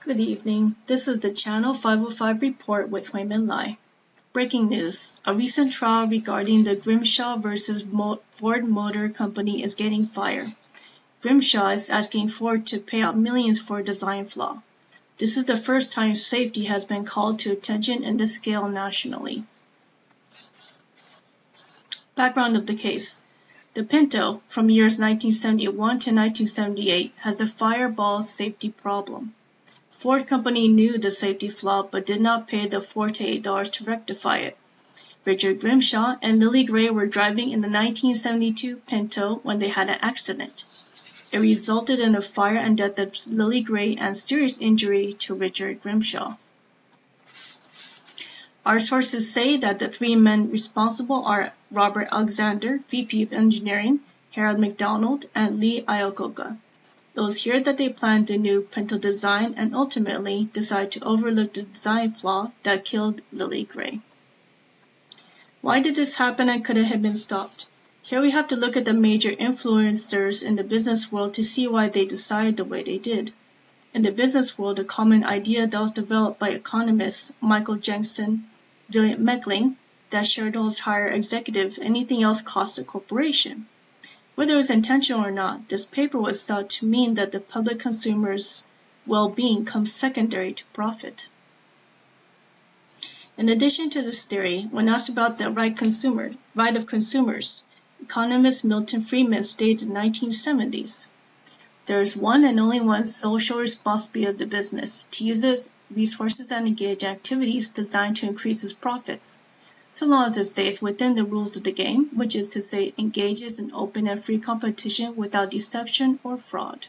Good evening. This is the Channel 505 report with Huimin Lai. Breaking news. A recent trial regarding the Grimshaw versus Ford Motor Company is getting fire. Grimshaw is asking Ford to pay out millions for a design flaw. This is the first time safety has been called to attention in this scale nationally. Background of the case. The PINTO, from years 1971 to 1978, has a fireball safety problem. Ford Company knew the safety flaw but did not pay the $48 to rectify it. Richard Grimshaw and Lily Gray were driving in the 1972 PINTO when they had an accident. It resulted in a fire and death of Lily Gray and serious injury to Richard Grimshaw. Our sources say that the three men responsible are Robert Alexander, VP of Engineering, Harold McDonald, and Lee Iococca. It was here that they planned the new PINTO design and ultimately decided to overlook the design flaw that killed Lily Gray. Why did this happen and could it have been stopped? Here we have to look at the major influencers in the business world to see why they decided the way they did. In the business world, a common idea that was developed by economists Michael Jensen, William Meckling, that shareholders hire executive, anything else costs a corporation. Whether it was intentional or not, this paper was thought to mean that the public consumer's well-being comes secondary to profit. In addition to this theory, when asked about the right of consumers, economist Milton Friedman stated in the 1970s, "There is one and only one social responsibility of the business, to use its resources and engage in activities designed to increase its profits, so long as it stays within the rules of the game, which is to say it engages in open and free competition without deception or fraud."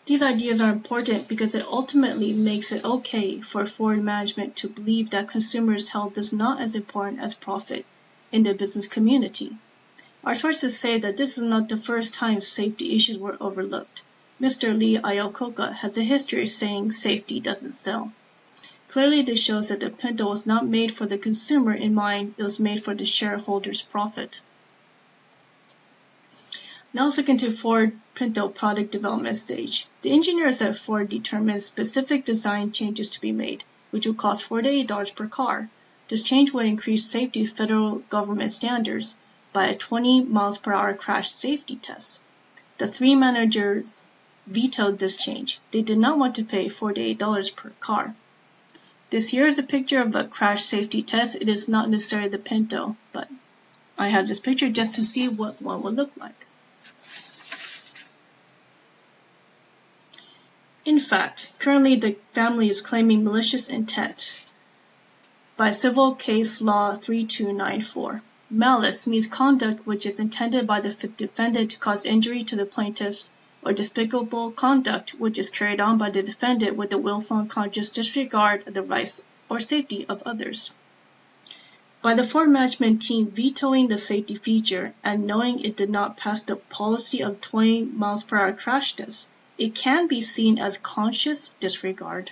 These ideas are important because it ultimately makes it okay for Ford management to believe that consumers' health is not as important as profit in the business community. Our sources say that this is not the first time safety issues were overlooked. Mr. Lee Iococca has a history of saying safety doesn't sell. Clearly, this shows that the PINTO was not made for the consumer in mind, it was made for the shareholders' profit. Now let's look into Ford PINTO product development stage. The engineers at Ford determined specific design changes to be made, which would cost $48 per car. This change would increase safety federal government standards by a 20 miles per hour crash safety test. The three managers vetoed this change. They did not want to pay $48 per car. This here is a picture of a crash safety test. It is not necessarily the PINTO, but I have this picture just to see what one would look like. In fact, currently the family is claiming malicious intent by Civil Case Law 3294. Malice means conduct which is intended by the defendant to cause injury to the plaintiffs, or despicable conduct which is carried on by the defendant with the willful and conscious disregard of the rights or safety of others. By the Ford management team vetoing the safety feature and knowing it did not pass the policy of 20 miles per hour crash test, it can be seen as conscious disregard.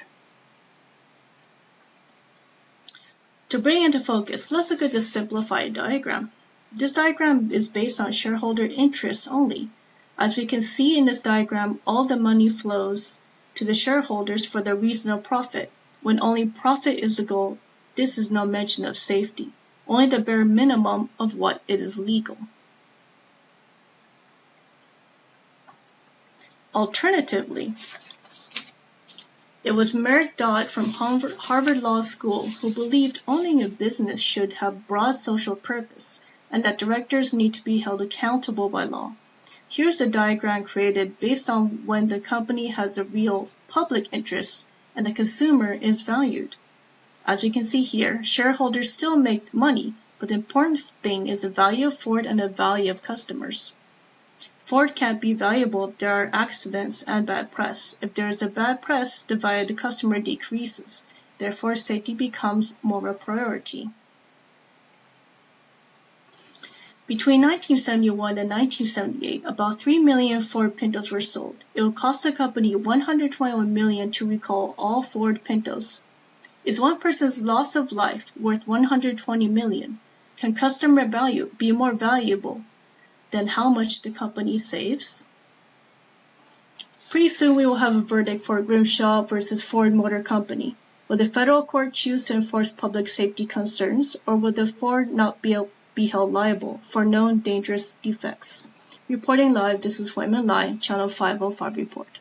To bring into focus, let's look at this simplified diagram. This diagram is based on shareholder interests only. As we can see in this diagram, all the money flows to the shareholders for the reason of profit. When only profit is the goal, this is no mention of safety, only the bare minimum of what it is legal. Alternatively, it was Merrick Dodd from Harvard Law School who believed owning a business should have broad social purpose and that directors need to be held accountable by law. Here's the diagram created based on when the company has a real public interest and the consumer is valued. As we can see here, shareholders still make money, but the important thing is the value of Ford and the value of customers. Ford can't be valuable if there are accidents and bad press. If there is a bad press, the value of the customer decreases. Therefore, safety becomes more a priority. Between 1971 and 1978, about 3 million Ford PINTOs were sold. It would cost the company $121 million to recall all Ford PINTOs. Is one person's loss of life worth $120 million? Can customer value be more valuable than how much the company saves? Pretty soon we will have a verdict for Grimshaw versus Ford Motor Company. Will the federal court choose to enforce public safety concerns, or will the Ford not be held liable for known dangerous defects? Reporting live, this is Huimin Lai, Channel 505 Report.